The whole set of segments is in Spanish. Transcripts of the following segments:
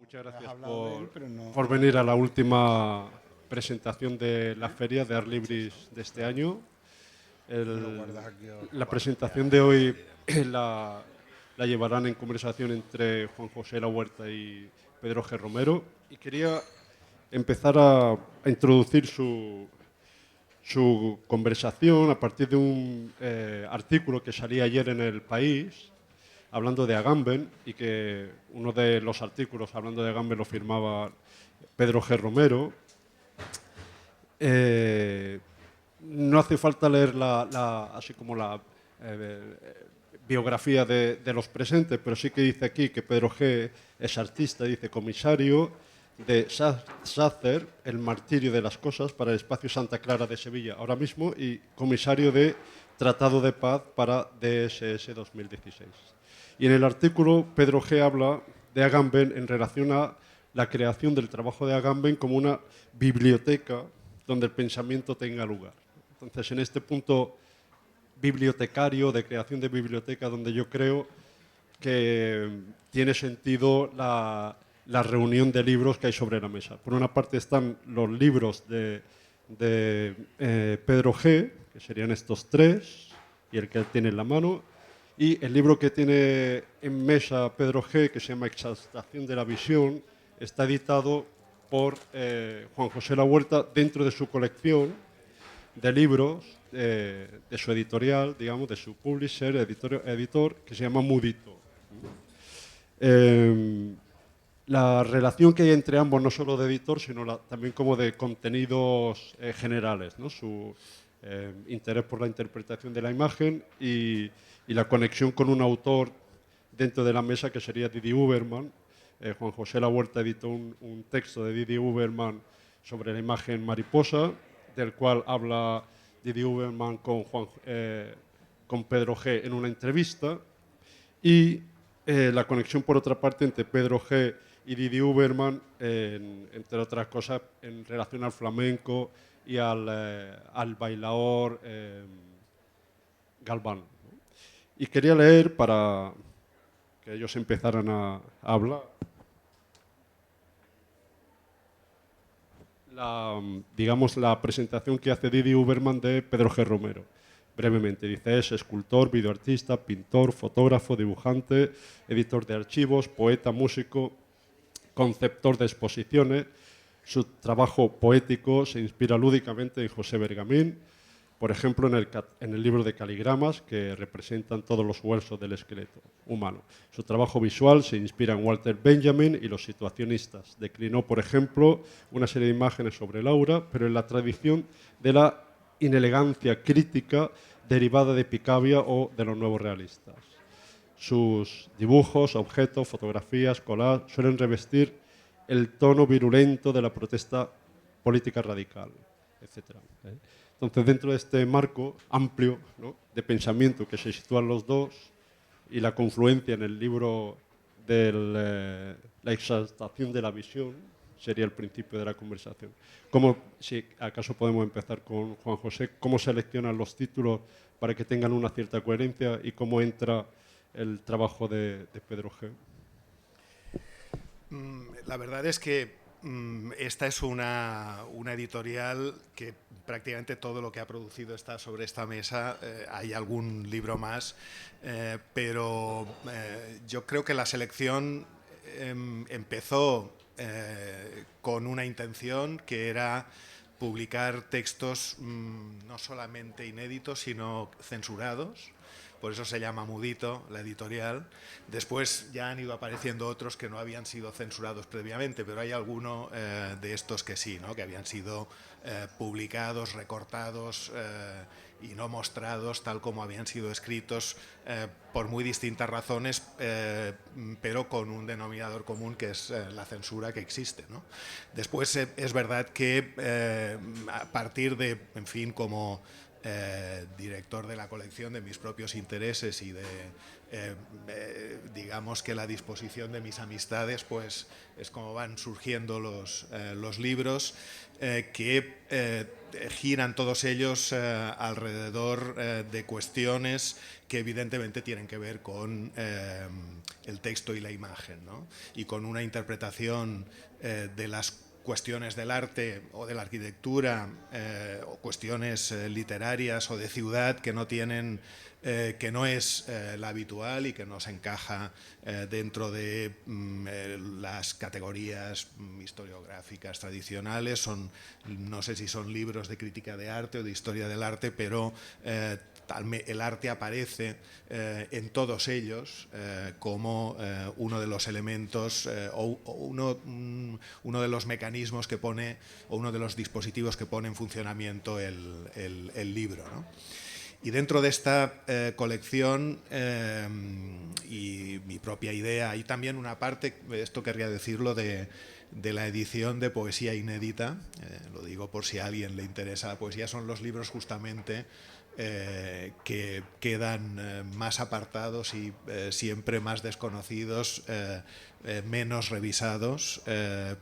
Muchas Has gracias hablado de él, pero no. por venir a la última presentación de la feria de Artlibris de este año. Me lo guardas aquí. La presentación de hoy la llevarán en conversación entre Juan José La Huerta y Pedro G. Romero. Y quería empezar a introducir su conversación a partir de un artículo que salía ayer en El País, hablando de Agamben, y que uno de los artículos hablando de Agamben lo firmaba Pedro G. Romero. No hace falta leer así como la biografía de los presentes, pero sí que dice aquí que Pedro G. es artista, dice comisario de Sácer, el martirio de las cosas para el espacio Santa Clara de Sevilla ahora mismo, y comisario de Tratado de Paz para DSS 2016. Y en el artículo Pedro G. habla de Agamben en relación a la creación del trabajo de Agamben como una biblioteca donde el pensamiento tenga lugar. Entonces, en este punto bibliotecario, de creación de biblioteca, donde yo creo que tiene sentido la reunión de libros que hay sobre la mesa. Por una parte están los libros de Pedro G., que serían estos tres, y el que él tiene en la mano, y el libro que tiene en mesa Pedro G., que se llama Exaltación de la Visión, está editado por Juan José La Huerta dentro de su colección de libros de su editorial, digamos, de su publisher, editor, que se llama Mudito. La relación que hay entre ambos, no solo de editor, sino también como de contenidos generales, ¿no? Su interés por la interpretación de la imagen y la conexión con un autor dentro de la mesa que sería Didi Uberman. Juan José La Huerta editó un texto de Didi Uberman sobre la imagen mariposa, del cual habla Didi Uberman con Pedro G. en una entrevista, y la conexión, por otra parte, entre Pedro G. y Didi Uberman, entre otras cosas, en relación al flamenco y al bailaor Galván. Y quería leer, para que ellos empezaran a hablar, digamos, la presentación que hace Didi Uberman de Pedro G. Romero. Brevemente, dice, es escultor, videoartista, pintor, fotógrafo, dibujante, editor de archivos, poeta, músico, conceptor de exposiciones. Su trabajo poético se inspira lúdicamente en José Bergamín, por ejemplo, en el libro de caligramas que representan todos los huesos del esqueleto humano. Su trabajo visual se inspira en Walter Benjamin y los situacionistas. Declinó, por ejemplo, una serie de imágenes sobre Laura, pero en la tradición de la inelegancia crítica derivada de Picabia o de los nuevos realistas. Sus dibujos, objetos, fotografías, collages suelen revestir el tono virulento de la protesta política radical, etc. Entonces, dentro de este marco amplio, ¿no?, de pensamiento que se sitúan los dos y la confluencia en el libro de la exaltación de la visión, sería el principio de la conversación. Si acaso podemos empezar con Juan José, ¿cómo seleccionan los títulos para que tengan una cierta coherencia y cómo entra el trabajo de Pedro G.? La verdad es que esta es una editorial que prácticamente todo lo que ha producido está sobre esta mesa. Hay algún libro más, pero yo creo que la selección empezó con una intención que era publicar textos no solamente inéditos, sino censurados. Por eso se llama Mudito, la editorial. Después ya han ido apareciendo otros que no habían sido censurados previamente, pero hay alguno de estos que sí, ¿no?, que habían sido publicados, recortados y no mostrados tal como habían sido escritos por muy distintas razones, pero con un denominador común que es la censura que existe, ¿no? Después es verdad que a partir de, en fin, como director de la colección, de mis propios intereses y de, digamos que la disposición de mis amistades, pues es como van surgiendo los libros que giran todos ellos alrededor de cuestiones que evidentemente tienen que ver con el texto y la imagen, ¿no? Y con una interpretación de las cuestiones del arte o de la arquitectura o cuestiones literarias o de ciudad que no tienen que no es la habitual y que no se encaja dentro de las categorías historiográficas tradicionales. No sé si son libros de crítica de arte o de historia del arte, pero el arte aparece en todos ellos como uno de los elementos o uno de los mecanismos que pone, o uno de los dispositivos que pone en funcionamiento el libro, ¿no? Y dentro de esta colección y mi propia idea, hay también una parte, esto querría decirlo, de la edición de poesía inédita, lo digo por si a alguien le interesa la poesía, son los libros justamente que quedan más apartados y siempre más desconocidos, menos revisados,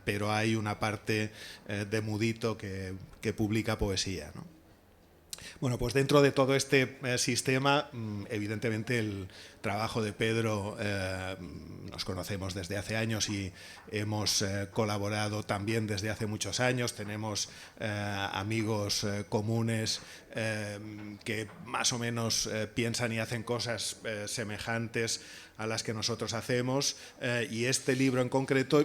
pero hay una parte de Mudito que publica poesía, ¿no? Bueno, pues dentro de todo este sistema, evidentemente el trabajo de Pedro, nos conocemos desde hace años y hemos colaborado también desde hace muchos años, tenemos amigos comunes que más o menos piensan y hacen cosas semejantes a las que nosotros hacemos, y este libro en concreto,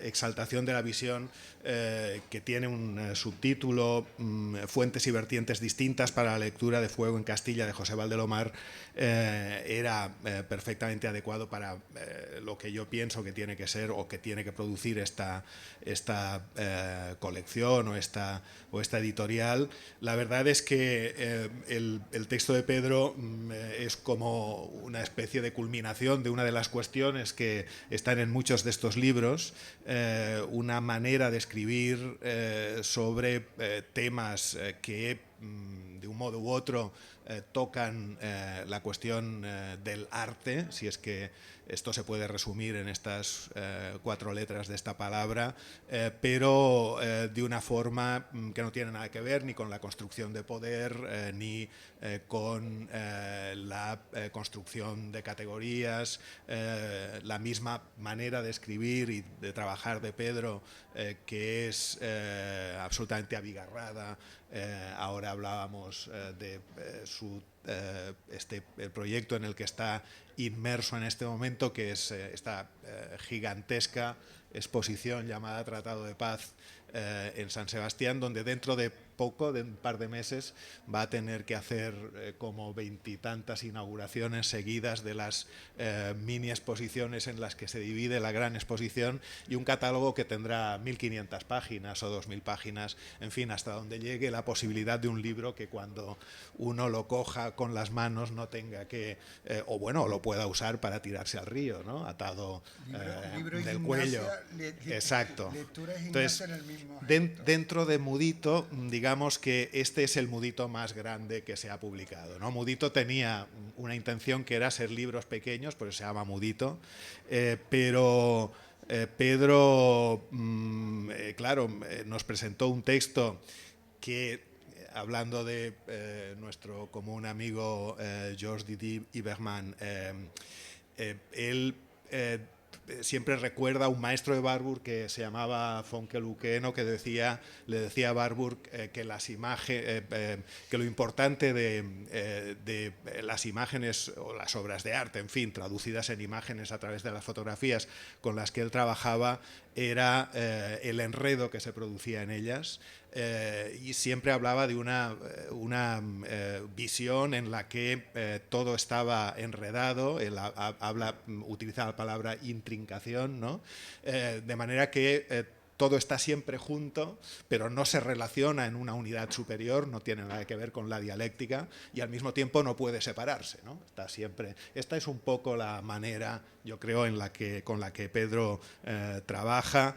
Exaltación de la visión, que tiene un subtítulo, Fuentes y vertientes distintas para la lectura de Fuego en Castilla, de José Valdelomar, era perfectamente adecuado para lo que yo pienso que tiene que ser o que tiene que producir esta colección o esta editorial. La verdad es que el texto de Pedro es como una especie de culminación de una de las cuestiones que están en muchos de estos libros, una manera de escribir sobre temas que de un modo u otro tocan la cuestión del arte, si es que esto se puede resumir en estas 4 letras de esta palabra, pero de una forma que no tiene nada que ver ni con la construcción de poder, ni con la construcción de categorías, la misma manera de escribir y de trabajar de Pedro, que es absolutamente abigarrada. Ahora hablábamos de el proyecto en el que está inmerso en este momento, que es esta gigantesca exposición llamada Tratado de Paz en San Sebastián, donde dentro de poco, de un par de meses, va a tener que hacer como 20 y tantas inauguraciones seguidas de las mini exposiciones en las que se divide la gran exposición, y un catálogo que tendrá 1.500 páginas o 2.000 páginas, en fin, hasta donde llegue la posibilidad de un libro que cuando uno lo coja con las manos no tenga que, o bueno, lo pueda usar para tirarse al río, ¿no? Atado del cuello. Exacto. Entonces, dentro de Mudito, digamos que este es el Mudito más grande que se ha publicado, ¿no? Mudito tenía una intención que era ser libros pequeños, por eso se llama Mudito, pero Pedro, claro, nos presentó un texto que, hablando de nuestro común amigo Georges Didier Iberman, él siempre recuerda a un maestro de Warburg que se llamaba Fonke Luqueno, que le decía a Warburg que las imágenes, que lo importante de las imágenes o las obras de arte, en fin, traducidas en imágenes a través de las fotografías con las que él trabajaba, era el enredo que se producía en ellas. Y siempre hablaba de una visión en la que todo estaba enredado. Él utiliza la palabra intrincación, ¿no? De manera que todo está siempre junto, pero no se relaciona en una unidad superior, no tiene nada que ver con la dialéctica y al mismo tiempo no puede separarse, ¿no? Está siempre. Esta es un poco la manera, yo creo, con la que Pedro trabaja,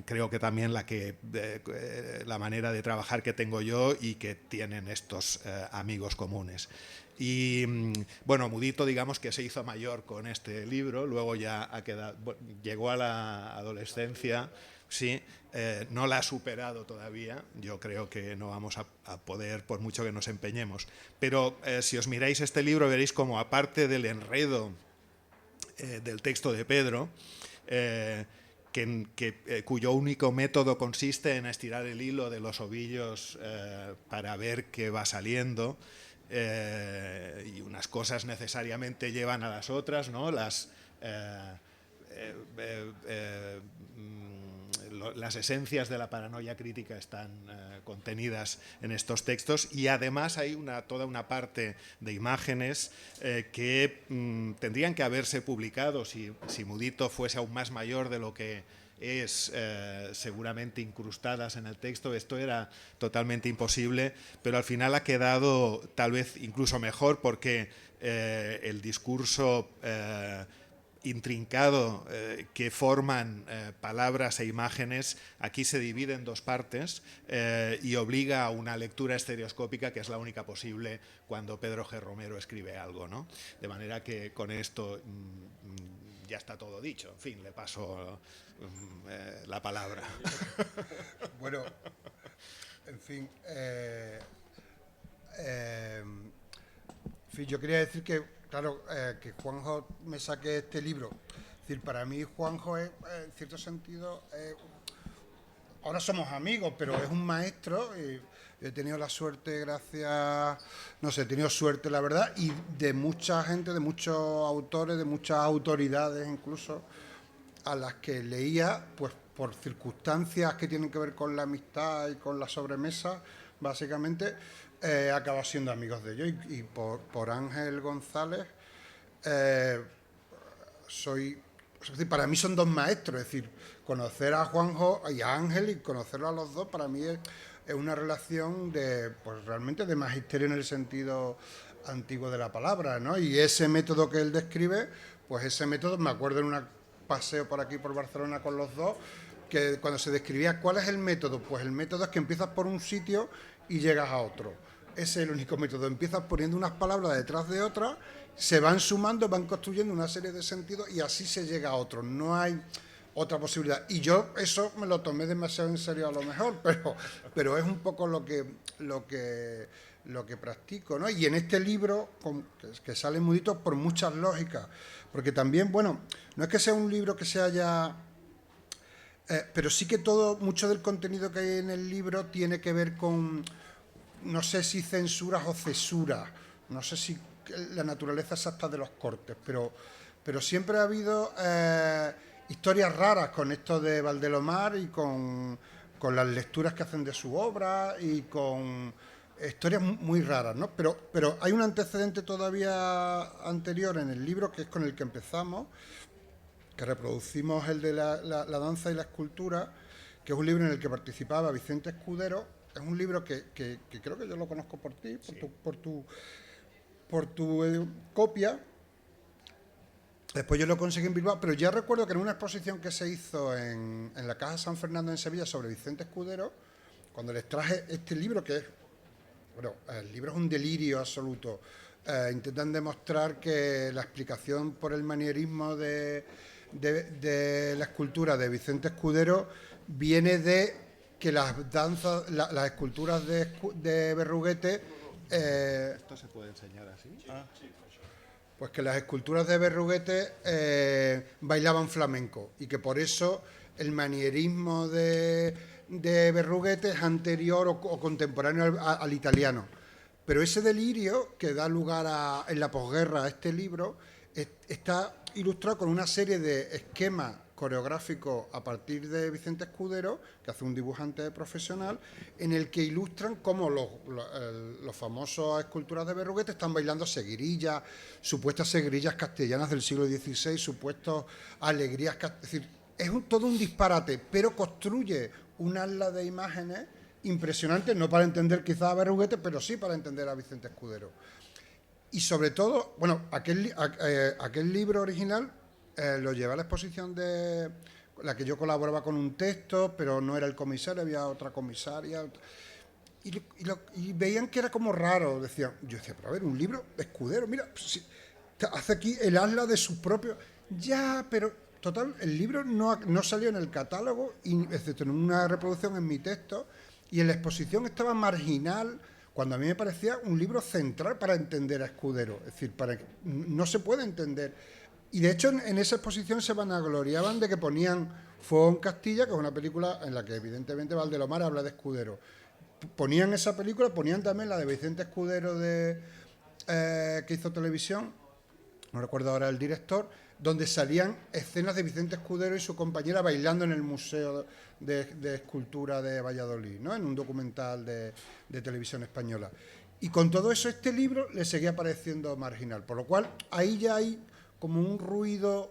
creo que también la manera de trabajar que tengo yo y que tienen estos amigos comunes. Y bueno, Mudito, digamos que se hizo mayor con este libro, luego ya llegó a la adolescencia, sí, no la ha superado todavía, yo creo que no vamos a poder por mucho que nos empeñemos, pero si os miráis este libro veréis como aparte del enredo del texto de Pedro, cuyo único método consiste en estirar el hilo de los ovillos para ver qué va saliendo, y unas cosas necesariamente llevan a las otras, ¿no? Las esencias de la paranoia crítica están contenidas en estos textos y además hay toda una parte de imágenes que tendrían que haberse publicado si Mudito fuese aún más mayor de lo que es, seguramente incrustadas en el texto. Esto era totalmente imposible, pero al final ha quedado tal vez incluso mejor porque el discurso intrincado que forman palabras e imágenes aquí se divide en dos partes y obliga a una lectura estereoscópica que es la única posible cuando Pedro G. Romero escribe algo, ¿no? De manera que con esto ya está todo dicho. En fin, le paso la palabra. Bueno, en fin, yo quería decir que, claro, que Juanjo me saque este libro. Es decir, para mí Juanjo es, en cierto sentido, ahora somos amigos, pero es un maestro. He tenido la suerte, gracias, no sé, he tenido suerte, la verdad, y de mucha gente, de muchos autores, de muchas autoridades incluso, a las que leía, pues por circunstancias que tienen que ver con la amistad y con la sobremesa, básicamente, acaba siendo amigos de ellos. Y por Ángel González, es decir, para mí son dos maestros. Es decir, conocer a Juanjo y a Ángel y conocerlo a los dos, para mí es una relación pues realmente de magisterio en el sentido antiguo de la palabra, ¿no? Y ese método que él describe, pues ese método, me acuerdo en un paseo por aquí, por Barcelona, con los dos, que cuando se describía cuál es el método, pues el método es que empiezas por un sitio y llegas a otro. Ese es el único método. Empiezas poniendo unas palabras detrás de otras, se van sumando, van construyendo una serie de sentidos y así se llega a otro. No hay otra posibilidad. Y yo eso me lo tomé demasiado en serio a lo mejor, pero es un poco lo que practico, ¿no? Y en este libro, que sale Mudito, por muchas lógicas, porque también, bueno, no es que sea un libro que se haya... pero sí que mucho del contenido que hay en el libro tiene que ver con, no sé si censuras o cesuras, no sé si la naturaleza exacta de los cortes, pero siempre ha habido historias raras con esto de Valdelomar y con las lecturas que hacen de su obra y con historias muy raras, ¿no? Pero hay un antecedente todavía anterior en el libro, que es con el que empezamos, que reproducimos, el de la danza y la escultura, que es un libro en el que participaba Vicente Escudero. Es un libro que creo que yo lo conozco por ti, sí, por tu copia. Después yo lo conseguí en Bilbao, pero ya recuerdo que en una exposición que se hizo en la Caja San Fernando en Sevilla sobre Vicente Escudero, cuando les traje este libro, que es, bueno, el libro es un delirio absoluto. Intentan demostrar que la explicación por el manierismo de la escultura de Vicente Escudero viene de que las danzas, las esculturas de Berruguete... ¿Esto se puede enseñar así? Sí, sí. Pues que las esculturas de Berruguete bailaban flamenco y que por eso el manierismo de Berruguete es anterior o contemporáneo al italiano. Pero ese delirio que da lugar en la posguerra a este libro está ilustrado con una serie de esquemas coreográficos a partir de Vicente Escudero, que hace un dibujante profesional, en el que ilustran cómo los famosos esculturas de Berruguete están bailando seguirillas, supuestas seguirillas castellanas del siglo XVI, supuestas alegrías, es decir, todo un disparate, pero construye un atlas de imágenes impresionante, no para entender quizás a Berruguete, pero sí para entender a Vicente Escudero. Y sobre todo, bueno, aquel libro original lo llevé a la exposición de la que yo colaboraba con un texto, pero no era el comisario, había otra comisaria. Y veían que era como raro, yo decía, pero a ver, un libro de Escudero, mira, pues, hace aquí el atlas de sus propios... Ya, pero total, el libro no salió en el catálogo, excepto en una reproducción en mi texto, y en la exposición estaba marginal, cuando a mí me parecía un libro central para entender a Escudero. Es decir, no se puede entender. Y de hecho en esa exposición se vanagloriaban de que ponían Fuego en Castilla, que es una película en la que evidentemente Valdelomar habla de Escudero. Ponían esa película, ponían también la de Vicente Escudero que hizo televisión, no recuerdo ahora el director, donde salían escenas de Vicente Escudero y su compañera bailando en el Museo de Escultura de Valladolid, ¿no? En un documental de televisión española. Y con todo eso este libro le seguía pareciendo marginal, por lo cual ahí ya hay como un ruido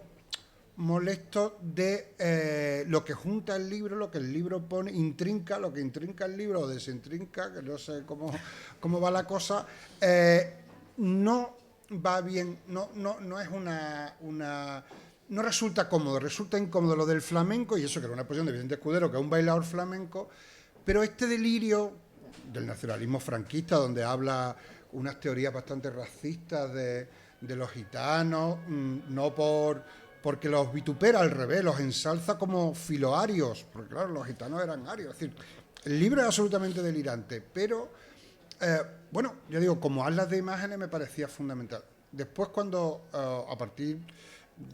molesto de lo que junta el libro, lo que el libro pone, intrinca, lo que intrinca el libro o desintrinca, que no sé cómo va la cosa, no va bien, no es no resulta cómodo, resulta incómodo lo del flamenco, y eso que era una exposición de Vicente Escudero, que es un bailador flamenco, pero este delirio del nacionalismo franquista, donde habla unas teorías bastante racistas de los gitanos, no porque los vitupera, al revés, los ensalza como filoarios, porque claro, los gitanos eran arios. Es decir, el libro es absolutamente delirante, pero, bueno, yo digo, como atlas de imágenes me parecía fundamental. Después cuando, a partir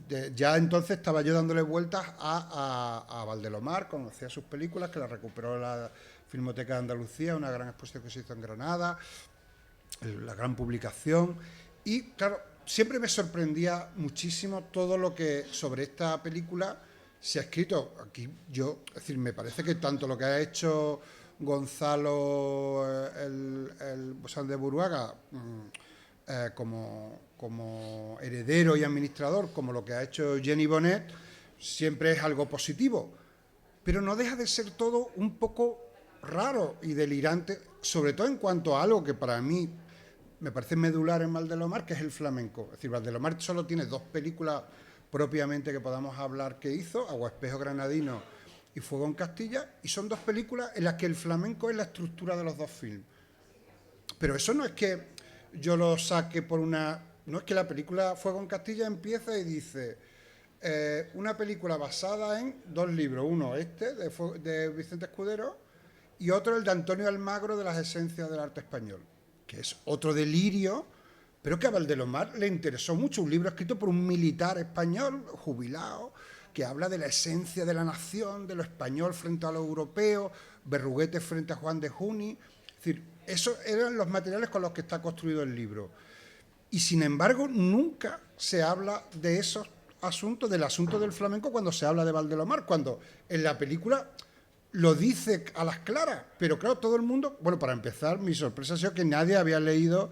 de, ya entonces estaba yo dándole vueltas a Valdelomar, conocía sus películas, que las recuperó la Filmoteca de Andalucía, una gran exposición que se hizo en Granada, la gran publicación, y claro, siempre me sorprendía muchísimo todo lo que sobre esta película se ha escrito. Aquí es decir, me parece que tanto lo que ha hecho Gonzalo el de Buruaga como heredero y administrador, como lo que ha hecho Jenny Bonet, siempre es algo positivo. Pero no deja de ser todo un poco raro y delirante, sobre todo en cuanto a algo que para mí me parece medular en Valdelomar, que es el flamenco. Es decir, Valdelomar solo tiene 2 películas propiamente que podamos hablar que hizo, Aguaspejo Granadino y Fuego en Castilla, y son 2 películas en las que el flamenco es la estructura de los 2 films. Pero eso no es que yo lo saque por una... No es que la película Fuego en Castilla empieza y dice una película basada en 2 libros, uno de Vicente Escudero y otro el de Antonio Almagro de las esencias del arte español, que es otro delirio, pero que a Valdelomar le interesó mucho, un libro escrito por un militar español jubilado, que habla de la esencia de la nación, de lo español frente a lo europeo, Berruguete frente a Juan de Juni. Es decir, esos eran los materiales con los que está construido el libro. Y sin embargo, nunca se habla de esos asuntos, del asunto del flamenco, cuando se habla de Valdelomar, cuando en la película lo dice a las claras, pero claro, todo el mundo... Bueno, para empezar, mi sorpresa ha sido que nadie había leído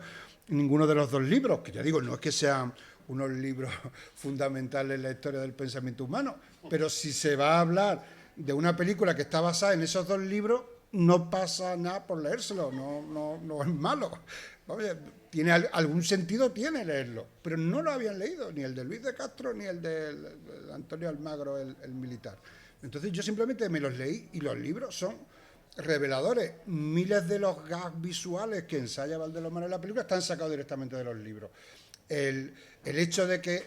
ninguno de los 2 libros, que ya digo, no es que sean unos libros fundamentales en la historia del pensamiento humano, pero si se va a hablar de una película que está basada en esos 2 libros, no pasa nada por leérselo, no es malo. Oye, tiene algún sentido tiene leerlo, pero no lo habían leído, ni el de Luis de Castro, ni el de Antonio Almagro, el militar. Entonces yo simplemente me los leí y los libros son reveladores. Miles de los gags visuales que ensaya Valdelomar en la película están sacados directamente de los libros. El hecho de que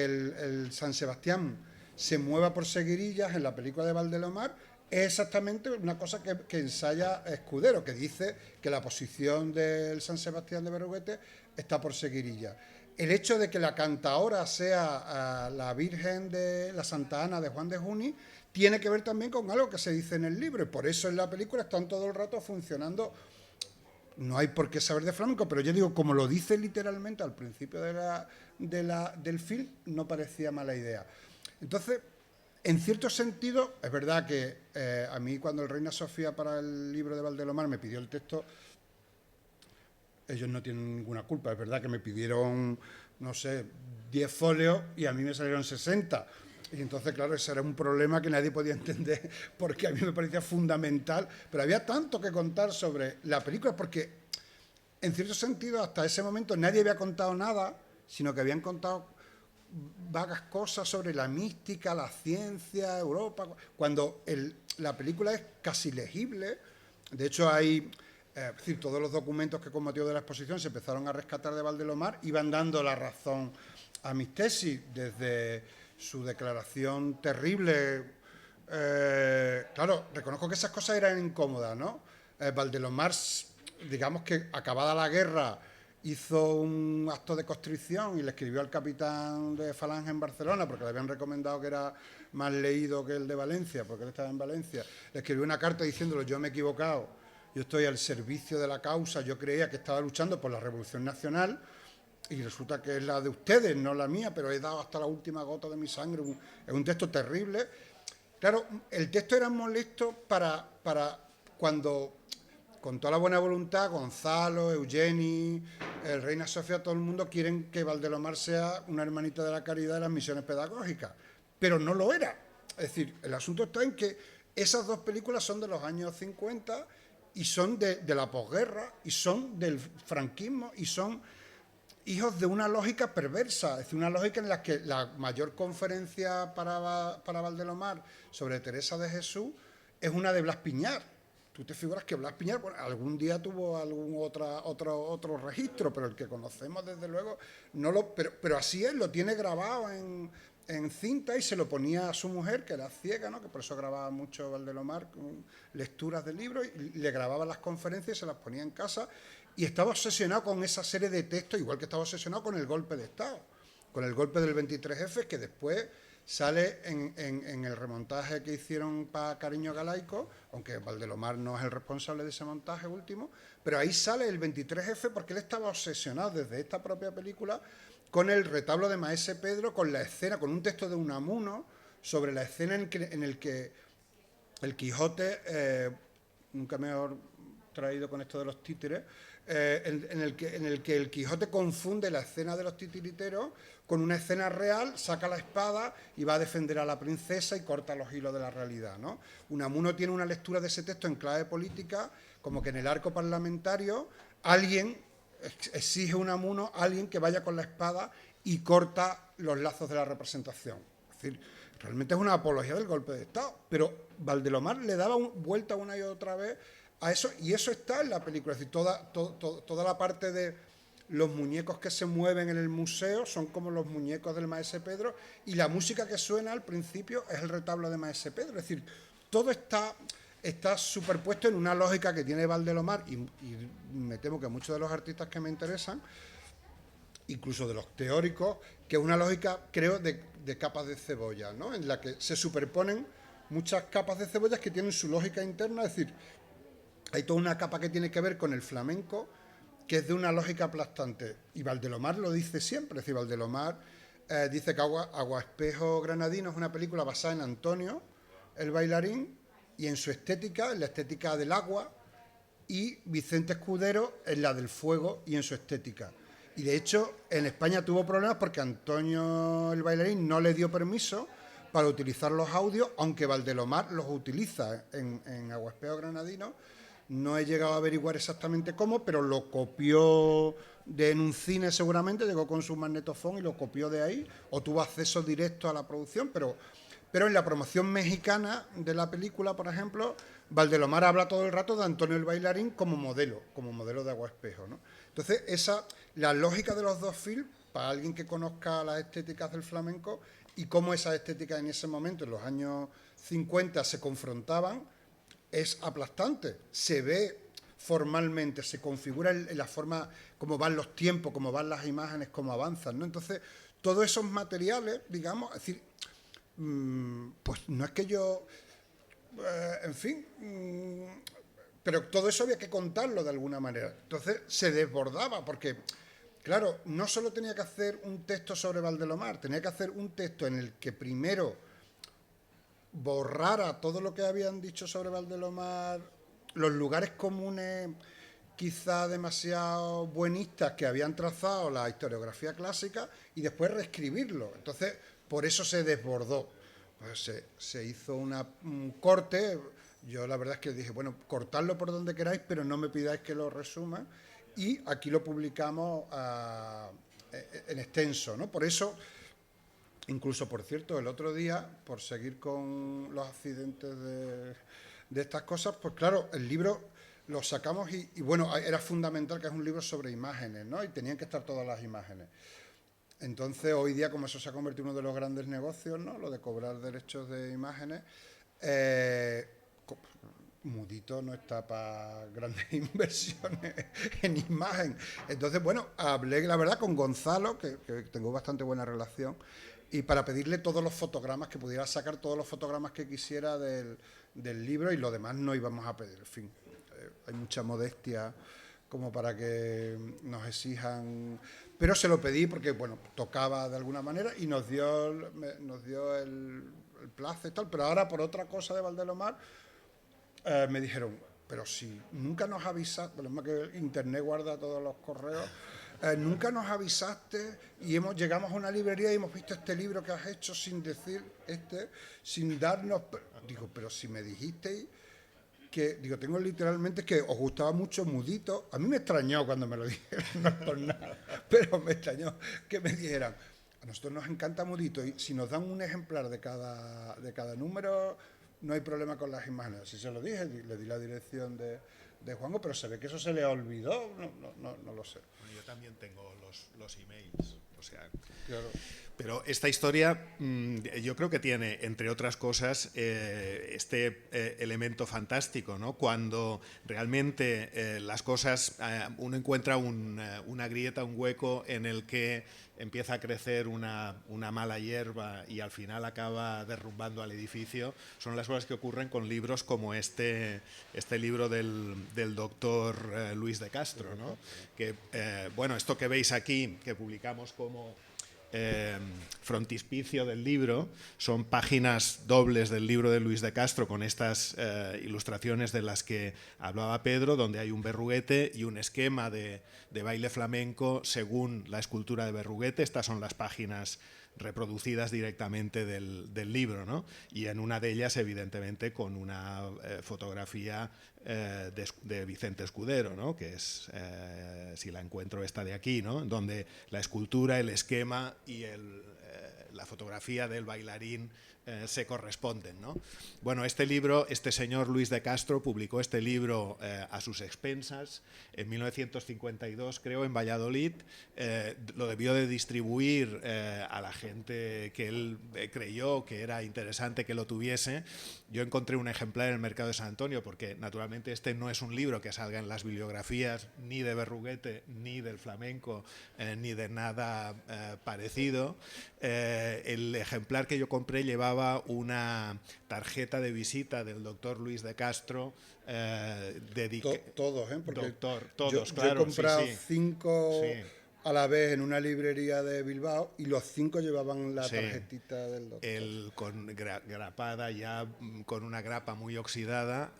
el San Sebastián se mueva por seguirillas en la película de Valdelomar es exactamente una cosa que ensaya Escudero, que dice que la posición del San Sebastián de Berruguete está por seguirillas. El hecho de que la cantaora sea la Virgen de la Santa Ana de Juan de Juni tiene que ver también con algo que se dice en el libro, y por eso en la película están todo el rato funcionando. No hay por qué saber de flamenco, pero yo digo, como lo dice literalmente al principio del film, no parecía mala idea. Entonces, en cierto sentido, es verdad que a mí cuando el Reina Sofía para el libro de Valdelomar me pidió el texto, ellos no tienen ninguna culpa. Es verdad que me pidieron, no sé, 10 folios y a mí me salieron 60. Y entonces, claro, ese era un problema que nadie podía entender porque a mí me parecía fundamental. Pero había tanto que contar sobre la película porque, en cierto sentido, hasta ese momento nadie había contado nada, sino que habían contado vagas cosas sobre la mística, la ciencia, Europa, cuando la película es casi legible. De hecho, hay, es decir, todos los documentos que con motivo de la exposición se empezaron a rescatar de Valdelomar iban dando la razón a mis tesis, desde su declaración terrible. Claro, reconozco que esas cosas eran incómodas, ¿no? Valdelomar, digamos que acabada la guerra, hizo un acto de contrición y le escribió al capitán de Falange en Barcelona, porque le habían recomendado que era más leído que el de Valencia, porque él estaba en Valencia. Le escribió una carta diciéndolo: yo me he equivocado, yo estoy al servicio de la causa, yo creía que estaba luchando por la Revolución Nacional y resulta que es la de ustedes, no la mía, pero he dado hasta la última gota de mi sangre. Es un texto terrible. Claro, el texto era molesto para cuando, con toda la buena voluntad, Gonzalo, Eugeni, Reina Sofía, todo el mundo quieren que Valdelomar sea una hermanita de la caridad de las misiones pedagógicas, pero no lo era. Es decir, el asunto está en que esas dos películas son de los años 50 y son de la posguerra y son del franquismo y son hijos de una lógica perversa, es decir, una lógica en la que la mayor conferencia para Valdelomar sobre Teresa de Jesús es una de Blas Piñar. Tú te figuras que Blas Piñar, bueno, algún día tuvo algún otro registro, pero el que conocemos desde luego no lo, pero así es, lo tiene grabado en cinta y se lo ponía a su mujer, que era ciega, ¿no? Que por eso grababa mucho Valdelomar, con lecturas de libros, y le grababa las conferencias y se las ponía en casa. Y estaba obsesionado con esa serie de textos, igual que estaba obsesionado con el golpe de Estado, con el golpe del 23F, que después sale en el remontaje que hicieron para Cariño Galaico, aunque Valdelomar no es el responsable de ese montaje último, pero ahí sale el 23F porque él estaba obsesionado desde esta propia película con el retablo de Maese Pedro, con la escena, con un texto de Unamuno sobre la escena en el que el Quijote, nunca mejor traído con esto de los títeres, en el que el Quijote confunde la escena de los titiriteros con una escena real, saca la espada y va a defender a la princesa y corta los hilos de la realidad, ¿no? Unamuno tiene una lectura de ese texto en clave política, como que en el arco parlamentario alguien exige a Unamuno alguien que vaya con la espada y corta los lazos de la representación. Es decir, realmente es una apología del golpe de Estado, pero Valdelomar le daba vuelta una y otra vez a eso, y eso está en la película. Es decir, toda la parte de los muñecos que se mueven en el museo son como los muñecos del Maese Pedro, y la música que suena al principio es el retablo de Maese Pedro. Es decir, todo está superpuesto en una lógica que tiene Valdelomar, y me temo que muchos de los artistas que me interesan, incluso de los teóricos, que es una lógica, creo, de capas de cebolla, ¿no? En la que se superponen muchas capas de cebollas que tienen su lógica interna. Es decir, hay toda una capa que tiene que ver con el flamenco, que es de una lógica aplastante. Y Valdelomar lo dice siempre. Es decir, Valdelomar dice que Agua Espejo Granadino es una película basada en Antonio, el bailarín, y en su estética, en la estética del agua, y Vicente Escudero en la del fuego y en su estética. Y de hecho, en España tuvo problemas porque Antonio el bailarín no le dio permiso para utilizar los audios, aunque Valdelomar los utiliza en Agua Espejo Granadino. No he llegado a averiguar exactamente cómo, pero lo copió en un cine seguramente, llegó con su magnetofón y lo copió de ahí, o tuvo acceso directo a la producción, pero en la promoción mexicana de la película, por ejemplo, Valdelomar habla todo el rato de Antonio el bailarín como modelo de Agua Espejo, ¿no? Entonces, la lógica de los dos films, para alguien que conozca las estéticas del flamenco y cómo esas estéticas en ese momento, en los años 50, se confrontaban, es aplastante. Se ve formalmente, se configura en la forma, cómo van los tiempos, cómo van las imágenes, cómo avanzan, ¿no? Entonces, todos esos materiales, digamos, es decir, pues no es que yo, en fin, pero todo eso había que contarlo de alguna manera. Entonces se desbordaba porque, claro, no solo tenía que hacer un texto sobre Valdelomar, tenía que hacer un texto en el que primero borrara todo lo que habían dicho sobre Valdelomar, los lugares comunes quizá demasiado buenistas que habían trazado la historiografía clásica y después reescribirlo. Entonces, por eso se desbordó. Pues se hizo un corte. Yo la verdad es que dije, bueno, cortadlo por donde queráis, pero no me pidáis que lo resuma. Y aquí lo publicamos en extenso, ¿no? Por eso, incluso, por cierto, el otro día, por seguir con los accidentes de estas cosas, pues claro, el libro lo sacamos y bueno, era fundamental que es un libro sobre imágenes, ¿no? Y tenían que estar todas las imágenes. Entonces, hoy día, como eso se ha convertido en uno de los grandes negocios, ¿no? Lo de cobrar derechos de imágenes, Mudito no está para grandes inversiones en imagen. Entonces, bueno, hablé, la verdad, con Gonzalo, que tengo bastante buena relación, y para pedirle todos los fotogramas, que pudiera sacar todos los fotogramas que quisiera del libro, y lo demás no íbamos a pedir. En fin, hay mucha modestia como para que nos exijan, pero se lo pedí porque, bueno, tocaba de alguna manera y nos dio el plazo y tal, pero ahora por otra cosa de Valdelomar me dijeron, pero si nunca nos avisaste, por lo menos que Internet guarda todos los correos, nunca nos avisaste y llegamos a una librería y hemos visto este libro que has hecho sin decir, sin darnos, digo, pero si me dijisteis que, digo, tengo literalmente que os gustaba mucho Mudito. A mí me extrañó cuando me lo dijeron, no es por nada, pero me extrañó que me dijeran, a nosotros nos encanta Mudito y si nos dan un ejemplar de cada número, no hay problema con las imágenes. Así se lo dije, le di la dirección de Juanjo, pero se ve que eso se le olvidó, no lo sé. Bueno, yo también tengo los emails, o sea... Claro. Pero esta historia yo creo que tiene, entre otras cosas, este elemento fantástico, ¿no? Cuando realmente las cosas, uno encuentra una grieta, un hueco en el que empieza a crecer una mala hierba y al final acaba derrumbando al edificio, son las cosas que ocurren con libros como este libro del doctor Luis de Castro, ¿no? Que, bueno, esto que veis aquí, que publicamos como frontispicio del libro, son páginas dobles del libro de Luis de Castro con estas ilustraciones de las que hablaba Pedro, donde hay un berruguete y un esquema de baile flamenco según la escultura de berruguete. Estas son las páginas reproducidas directamente del libro, ¿no? Y en una de ellas, evidentemente, con una fotografía de Vicente Escudero, ¿no? Que es, si la encuentro, esta de aquí, ¿no? Donde la escultura, el esquema y la fotografía del bailarín se corresponden, ¿no? Bueno, este libro, este señor Luis de Castro publicó este libro a sus expensas en 1952, creo, en Valladolid. Lo debió de distribuir a la gente que él creyó que era interesante que lo tuviese. Yo encontré un ejemplar en el mercado de San Antonio porque, naturalmente, este no es un libro que salga en las bibliografías ni de Berruguete, ni del flamenco, ni de nada parecido. El ejemplar que yo compré llevaba una tarjeta de visita del doctor Luis de Castro Todos, porque todos, yo claro. he comprado sí. 5 Sí. a la vez en una librería de Bilbao y los 5 llevaban la tarjetita del doctor. Con grapada ya, con una grapa muy oxidada,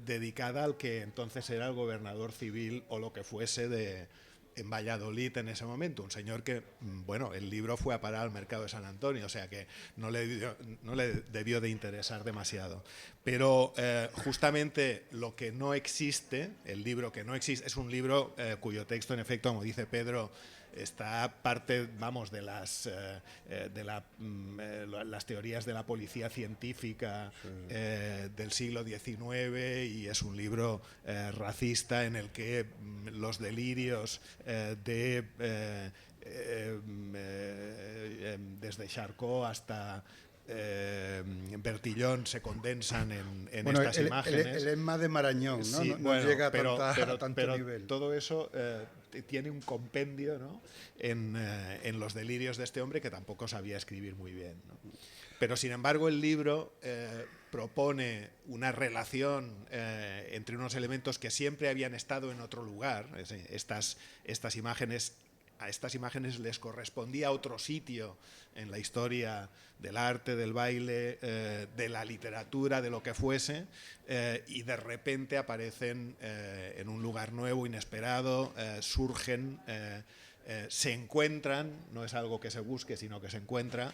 dedicada al que entonces era el gobernador civil o lo que fuese en Valladolid en ese momento, un señor que, bueno, el libro fue a parar al mercado de San Antonio, o sea que no le debió de interesar demasiado. Pero justamente lo que no existe, el libro que no existe, es un libro cuyo texto, en efecto, como dice Pedro, está parte, vamos, de las teorías de la policía científica del siglo XIX, y es un libro racista en el que los delirios desde Charcot hasta Bertillón se condensan en estas imágenes. Él es más de Marañón, ¿no? Sí, no llega a tanto nivel. Todo eso tiene un compendio, ¿no? en los delirios de este hombre, que tampoco sabía escribir muy bien, ¿no? Pero sin embargo el libro propone una relación entre unos elementos que siempre habían estado en otro lugar. Estas imágenes a estas imágenes les correspondía otro sitio en la historia del arte, del baile, de la literatura, de lo que fuese, y de repente aparecen en un lugar nuevo, inesperado, surgen, se encuentran, no es algo que se busque, sino que se encuentra,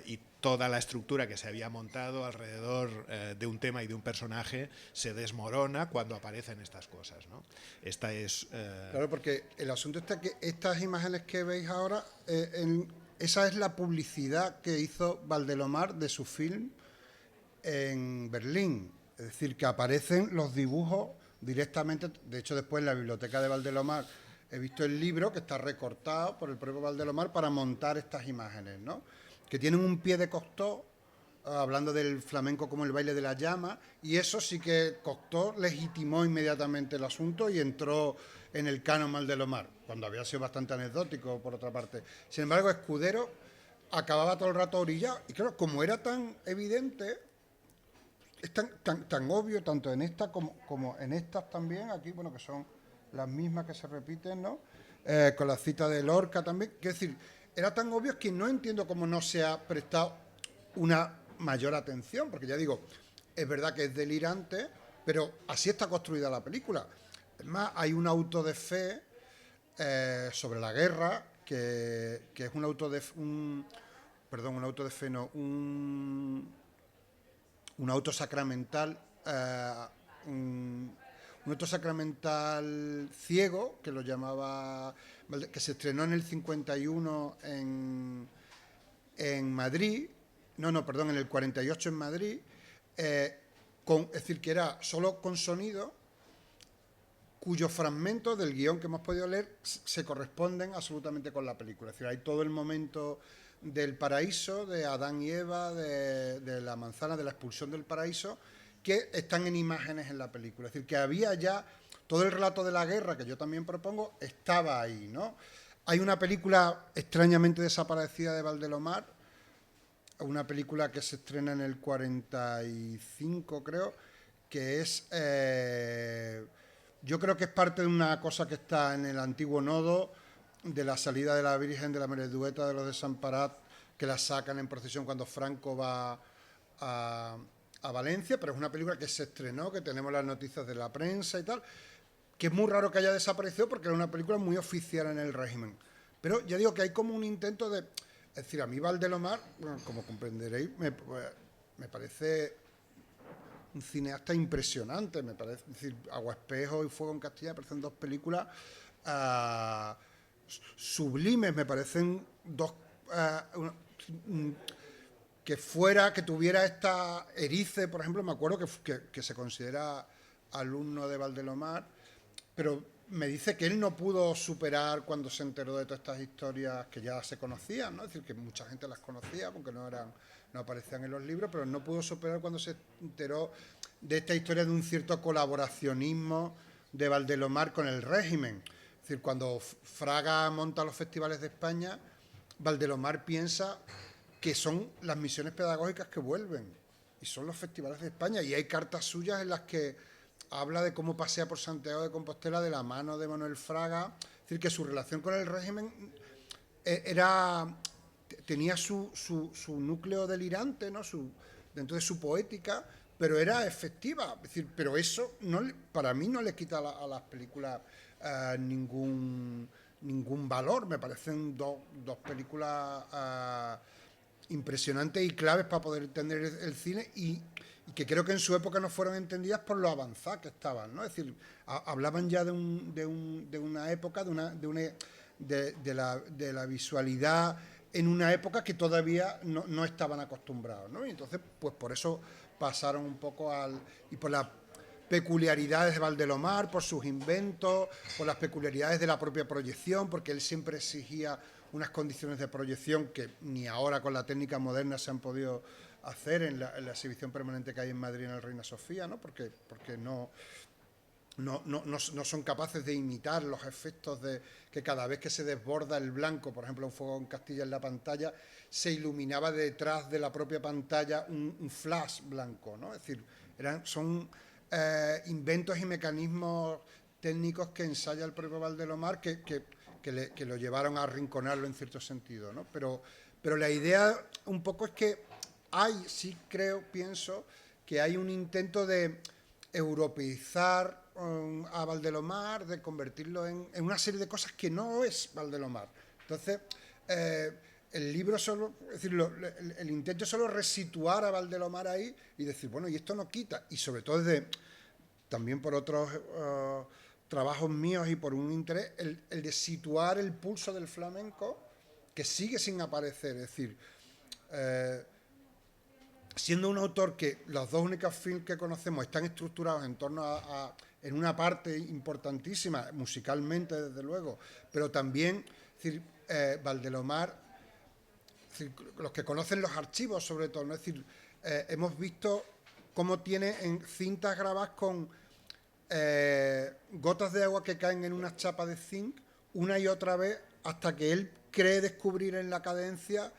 y toda la estructura que se había montado alrededor de un tema y de un personaje se desmorona cuando aparecen estas cosas, ¿no? Esta es... Claro, porque el asunto está que estas imágenes que veis ahora, esa es la publicidad que hizo Valdelomar de su film en Berlín. Es decir, que aparecen los dibujos directamente. De hecho, después en la biblioteca de Valdelomar he visto el libro que está recortado por el propio Valdelomar para montar estas imágenes, ¿no? Que tienen un pie de Cocteau, hablando del flamenco como el baile de la llama, y eso sí que Cocteau legitimó inmediatamente el asunto y entró en el canon Valdelomar, cuando había sido bastante anecdótico por otra parte. Sin embargo, Escudero acababa todo el rato orillado, y claro, como era tan evidente, es tan obvio, tanto en esta como en estas también, aquí, bueno, que son las mismas que se repiten, ¿no? Con la cita de Lorca también, que es decir, era tan obvio que no entiendo cómo no se ha prestado una mayor atención, porque ya digo, es verdad que es delirante, pero así está construida la película. Es más, hay un auto de fe sobre la guerra, que es un auto de fe, un auto sacramental, un auto sacramental ciego, que lo llamaba, que se estrenó en el 51 en Madrid, en el 48 en Madrid, es decir, que era solo con sonido, cuyos fragmentos del guión que hemos podido leer se corresponden absolutamente con la película. Es decir, hay todo el momento del paraíso, de Adán y Eva, de la manzana, de la expulsión del paraíso, que están en imágenes en la película. Es decir, que había ya todo el relato de la guerra, que yo también propongo, estaba ahí, ¿no? Hay una película extrañamente desaparecida de Valdelomar, una película que se estrena en el 45, creo, que es... yo creo que es parte de una cosa que está en el antiguo nodo, de la salida de la Virgen de la Meredueta de los Desamparados, que la sacan en procesión cuando Franco va a Valencia, pero es una película que se estrenó, que tenemos las noticias de la prensa y tal, que es muy raro que haya desaparecido porque era una película muy oficial en el régimen. Pero ya digo que hay como un intento de... Es decir, a mí Valdelomar, bueno, como comprenderéis, me parece un cineasta impresionante, me parece. Es decir, Aguaspejo y Fuego en Castilla me parecen dos películas sublimes, me parecen dos... que tuviera esta Erice, por ejemplo, me acuerdo que se considera alumno de Valdelomar, pero me dice que él no pudo superar cuando se enteró de todas estas historias que ya se conocían, ¿no? Es decir, que mucha gente las conocía, aunque no aparecían en los libros, pero no pudo superar cuando se enteró de esta historia de un cierto colaboracionismo de Valdelomar con el régimen. Es decir, cuando Fraga monta los festivales de España, Valdelomar piensa que son las misiones pedagógicas que vuelven, y son los festivales de España, y hay cartas suyas en las que habla de cómo pasea por Santiago de Compostela de la mano de Manuel Fraga. Es decir, que su relación con el régimen tenía su núcleo delirante, ¿no? Dentro de su poética, pero era efectiva. Es decir, pero eso para mí no le quita a las películas ningún valor. Me parecen dos películas impresionantes y claves para poder entender el cine, y que creo que en su época no fueron entendidas por lo avanzadas que estaban, ¿no? Es decir, hablaban ya de una época, de la visualidad en una época que todavía no estaban acostumbrados, ¿no? Y entonces, pues por eso pasaron un poco y por las peculiaridades de Valdelomar, por sus inventos, por las peculiaridades de la propia proyección, porque él siempre exigía unas condiciones de proyección que ni ahora con la técnica moderna se han podido hacer en la exhibición permanente que hay en Madrid en el Reina Sofía, ¿no? Porque no son capaces de imitar los efectos de que cada vez que se desborda el blanco, por ejemplo, un fuego en Castilla en la pantalla, se iluminaba detrás de la propia pantalla un flash blanco, ¿no? Es decir, son inventos y mecanismos técnicos que ensaya el propio Valdelomar que que lo llevaron a arrinconarlo en cierto sentido, ¿no? Pero la idea un poco es que sí pienso que hay un intento de europeizar a Valdelomar, de convertirlo en una serie de cosas que no es Valdelomar. Entonces, el libro solo, es decir, el intento es solo resituar a Valdelomar ahí y decir, bueno, y esto no quita, y sobre todo también por otros trabajos míos y por un interés, el de situar el pulso del flamenco que sigue sin aparecer, es decir, siendo un autor que los dos únicos films que conocemos están estructurados en torno en una parte importantísima, musicalmente desde luego, pero también, es decir, Valdelomar, es decir, los que conocen los archivos sobre todo, ¿no? Es decir, hemos visto cómo tiene en cintas grabadas con gotas de agua que caen en unas chapas de zinc una y otra vez hasta que él cree descubrir en la cadencia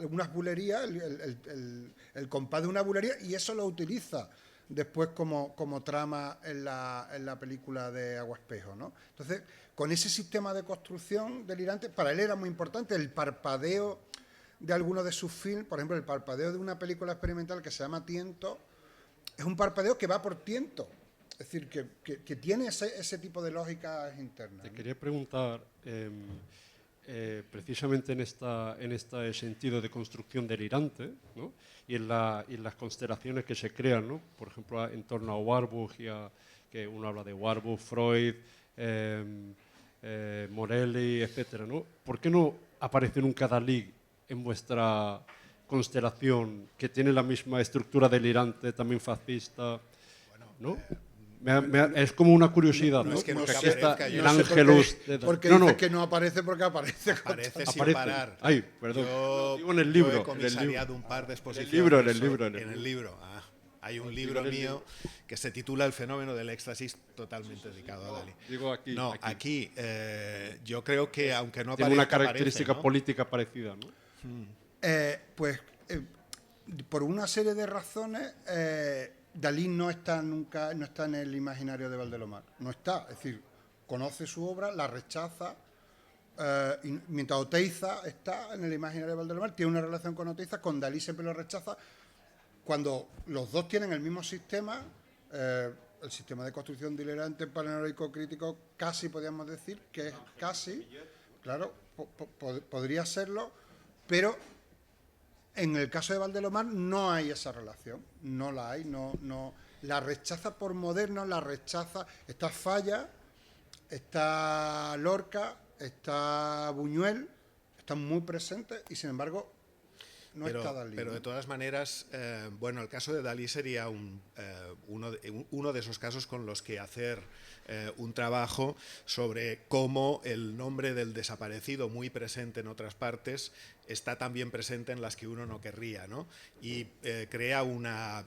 unas bulerías, el compás de una bulería, y eso lo utiliza después como trama en la película de Agua Espejo, ¿no? Entonces, con ese sistema de construcción delirante, para él era muy importante el parpadeo de algunos de sus films. Por ejemplo, el parpadeo de una película experimental que se llama Tiento es un parpadeo que va por tiento, es decir, que tiene ese tipo de lógicas internas. Te quería preguntar, precisamente en este sentido de construcción delirante, ¿no? y en las constelaciones que se crean, ¿no? Por ejemplo, en torno a Warburg, que uno habla de Warburg, Freud, Morelli, etcétera, ¿no? ¿Por qué no aparece nunca Dalí en vuestra constelación, que tiene la misma estructura delirante, también fascista, ¿no? Es como una curiosidad, ¿no? Es que porque no aquí está aparezca, el yo no sé Ángelus. porque dices que no aparece, porque aparece. Aparece sin Aparece. parar. Ay, perdón. Yo, Digo en el libro. Yo he comisariado un par de exposiciones. En el libro. En el libro. Hay un libro mío que se titula El fenómeno del éxtasis, totalmente dedicado a Dalí. Digo aquí. No, aquí yo creo que aunque no tiene aparezca, una característica aparece, ¿no? política parecida, ¿no? Pues por una serie de razones, Dalí no está en el imaginario de Valdelomar. No está, es decir, conoce su obra, la rechaza, y mientras Oteiza está en el imaginario de Valdelomar, tiene una relación con Oteiza, con Dalí siempre lo rechaza. Cuando los dos tienen el mismo sistema, el sistema de construcción delirante paranoico crítico, casi podríamos decir que es casi, claro, podría serlo, pero en el caso de Valdelomar no hay esa relación, no la hay, no la rechaza por moderno, la rechaza, está Falla, está Lorca, está Buñuel, están muy presentes y sin embargo no está Dalí. Pero de todas maneras, bueno, el caso de Dalí sería uno de esos casos con los que hacer un trabajo sobre cómo el nombre del desaparecido, muy presente en otras partes, está también presente en las que uno no querría, ¿no? Y crea una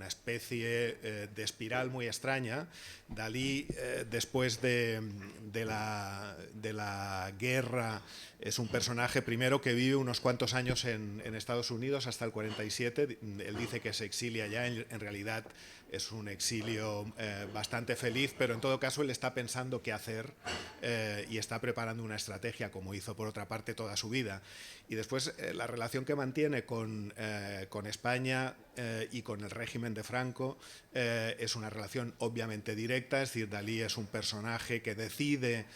especie de espiral muy extraña. Dalí, después de la guerra, es un personaje primero que vive unos cuantos años en Estados Unidos hasta el 47. Él dice que se exilia allá, en realidad es un exilio bastante feliz, pero en todo caso él está pensando qué hacer y está preparando una estrategia, como hizo por otra parte toda su vida. Y después la relación que mantiene con España y con el régimen de Franco es una relación obviamente directa, es decir, Dalí es un personaje que decide,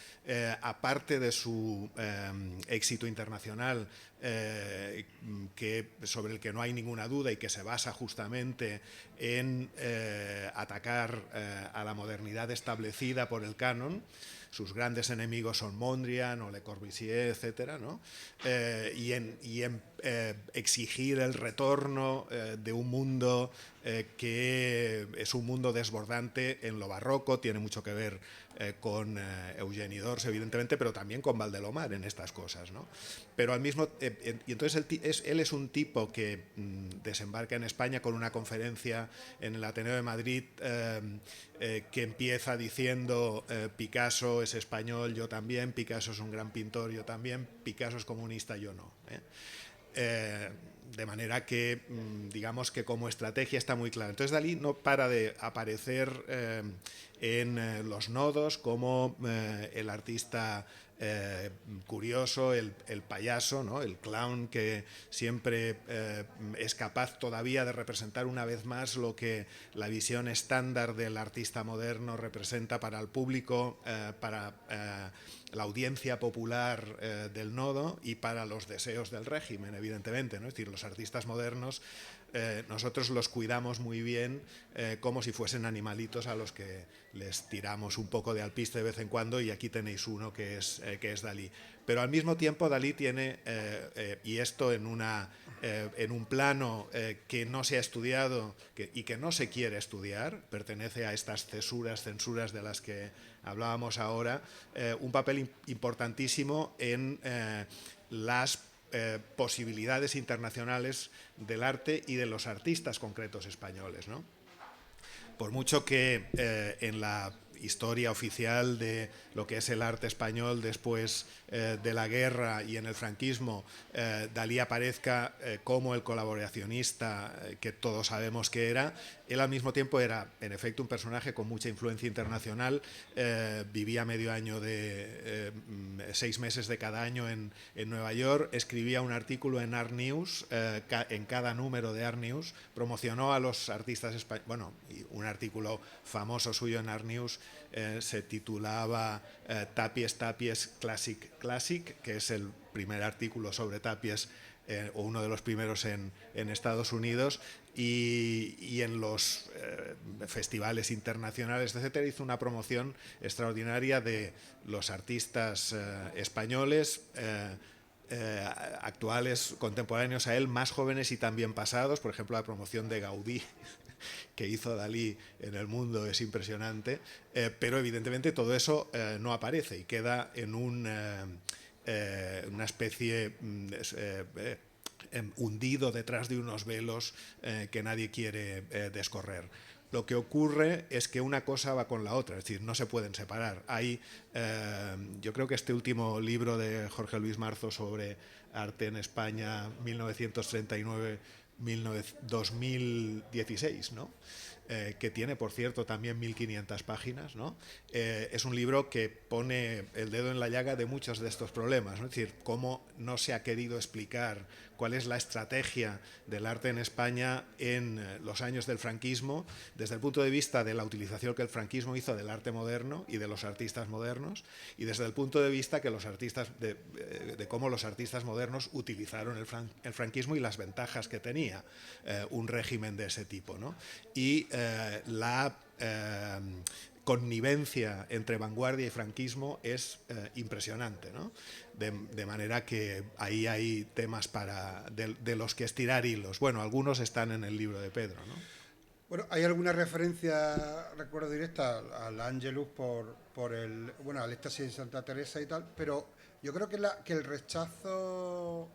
aparte de su éxito internacional, sobre el que no hay ninguna duda y que se basa justamente en atacar a la modernidad establecida por el canon. Sus grandes enemigos son Mondrian o Le Corbusier, etcétera, ¿no? Y en exigir el retorno de un mundo que es un mundo desbordante en lo barroco, tiene mucho que ver con Eugeni d'Ors, evidentemente, pero también con Valdelomar en estas cosas, ¿no? Pero al mismo y entonces él es un tipo que desembarca en España con una conferencia en el Ateneo de Madrid que empieza diciendo Picasso es español, yo también, Picasso es un gran pintor, yo también, Picasso es comunista, yo no. de manera que, digamos que como estrategia está muy clara. Entonces Dalí no para de aparecer en los nodos como el artista curioso, el payaso, ¿no? El clown que siempre es capaz todavía de representar una vez más lo que la visión estándar del artista moderno representa para el público, para la audiencia popular del nodo y para los deseos del régimen, evidentemente, ¿no? Es decir, los artistas modernos nosotros los cuidamos muy bien como si fuesen animalitos a los que les tiramos un poco de alpiste de vez en cuando, y aquí tenéis uno que es Dalí. Pero al mismo tiempo Dalí tiene, y esto en un plano que no se ha estudiado y que no se quiere estudiar, pertenece a estas censuras de las que hablábamos ahora, un papel importantísimo en las posibilidades internacionales del arte y de los artistas concretos españoles, ¿no? Por mucho que en la historia oficial de lo que es el arte español después de la guerra y en el franquismo, Dalí aparezca como el colaboracionista que todos sabemos que era, él al mismo tiempo era en efecto un personaje con mucha influencia internacional, vivía medio año de 6 meses de cada año en Nueva York, escribía un artículo en Art News, en cada número de Art News, promocionó a los artistas españoles, bueno, un artículo famoso suyo en Art News se titulaba Tapies Classic, que es el primer artículo sobre Tapies o uno de los primeros en Estados Unidos, y en los festivales internacionales, etcétera, hizo una promoción extraordinaria de los artistas españoles actuales, contemporáneos a él, más jóvenes y también pasados. Por ejemplo, la promoción de Gaudí que hizo Dalí en el mundo es impresionante, pero evidentemente todo eso no aparece y queda en una especie hundido detrás de unos velos que nadie quiere descorrer. Lo que ocurre es que una cosa va con la otra, es decir, no se pueden separar. Yo creo que este último libro de Jorge Luis Marzo sobre arte en España 1939-2016, ¿no? Que tiene, por cierto, también 1500 páginas, ¿no? Es un libro que pone el dedo en la llaga de muchos de estos problemas, ¿no? Es decir, cómo no se ha querido explicar cuál es la estrategia del arte en España en los años del franquismo, desde el punto de vista de la utilización que el franquismo hizo del arte moderno y de los artistas modernos, y desde el punto de vista que los artistas de cómo los artistas modernos utilizaron el franquismo y las ventajas que tenía un régimen de ese tipo, ¿no? Y la connivencia entre vanguardia y franquismo es impresionante, ¿no? De manera que ahí hay temas de los que estirar hilos. Bueno, algunos están en el libro de Pedro, ¿no? Bueno, hay alguna referencia, recuerdo directa, al Ángelus por al éxtasis de Santa Teresa y tal, pero yo creo que el rechazo,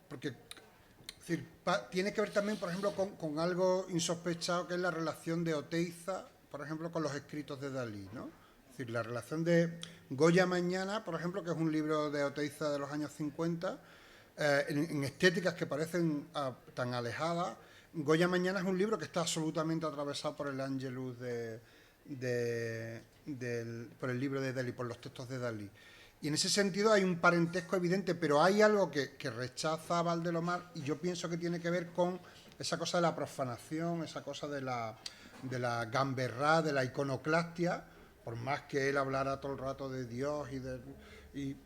porque es decir, tiene que ver también, por ejemplo, con algo insospechado, que es la relación de Oteiza, por ejemplo, con los escritos de Dalí, ¿no? Es decir, la relación de Goya Mañana, por ejemplo, que es un libro de Oteiza de los años 50, en estéticas que parecen tan alejadas. Goya Mañana es un libro que está absolutamente atravesado por el Ángelus por el libro de Dalí, por los textos de Dalí. Y en ese sentido hay un parentesco evidente, pero hay algo que rechaza a Valdelomar, y yo pienso que tiene que ver con esa cosa de la profanación, esa cosa de la gamberrá, de la iconoclastia, por más que él hablara todo el rato de Dios y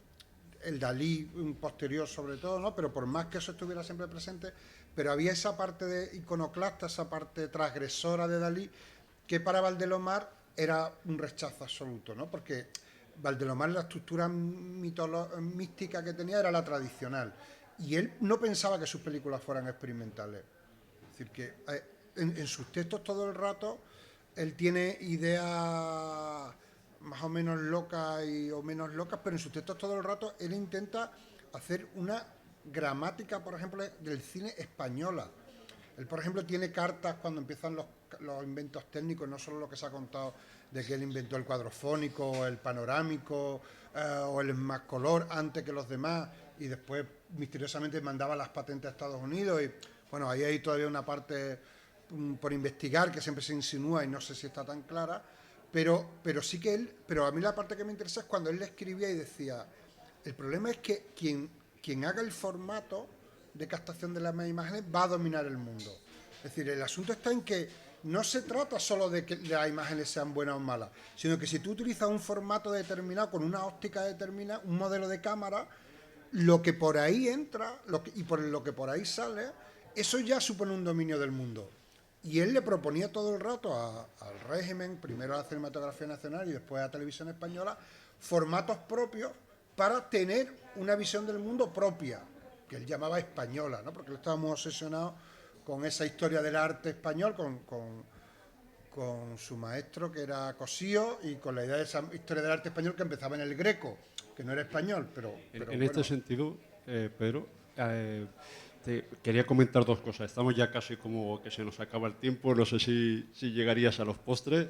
el Dalí un posterior sobre todo, ¿no? Pero por más que eso estuviera siempre presente, pero había esa parte de iconoclasta, esa parte transgresora de Dalí, que para Valdelomar era un rechazo absoluto, ¿no? Porque Valdelomar, la estructura mística que tenía era la tradicional, y él no pensaba que sus películas fueran experimentales. Es decir, que en sus textos todo el rato él tiene ideas más o menos locas o menos locas, pero en sus textos todo el rato él intenta hacer una gramática, por ejemplo, del cine española. Él, por ejemplo, tiene cartas cuando empiezan los inventos técnicos, no solo lo que se ha contado de que él inventó el cuadrofónico, o el panorámico, o el Smartcolor antes que los demás, y después misteriosamente mandaba las patentes a Estados Unidos. Y bueno, ahí hay todavía una parte por investigar que siempre se insinúa y no sé si está tan clara, pero sí que él, pero a mí la parte que me interesa es cuando él le escribía y decía, el problema es que quien haga el formato de captación de las imágenes va a dominar el mundo. Es decir, el asunto está en que no se trata solo de que las imágenes sean buenas o malas, sino que si tú utilizas un formato determinado, con una óptica determinada, un modelo de cámara, lo que por ahí entra y por lo que por ahí sale, eso ya supone un dominio del mundo. Y él le proponía todo el rato al régimen, primero a la Cinematografía Nacional y después a Televisión Española, formatos propios para tener una visión del mundo propia, que él llamaba española, ¿no? Porque él estaba muy obsesionado con esa historia del arte español, con su maestro que era Cosío y con la idea de esa historia del arte español que empezaba en el Greco, que no era español, pero En bueno. este sentido, Pedro, quería comentar dos cosas. Estamos ya casi como que se nos acaba el tiempo, no sé si llegarías a los postres.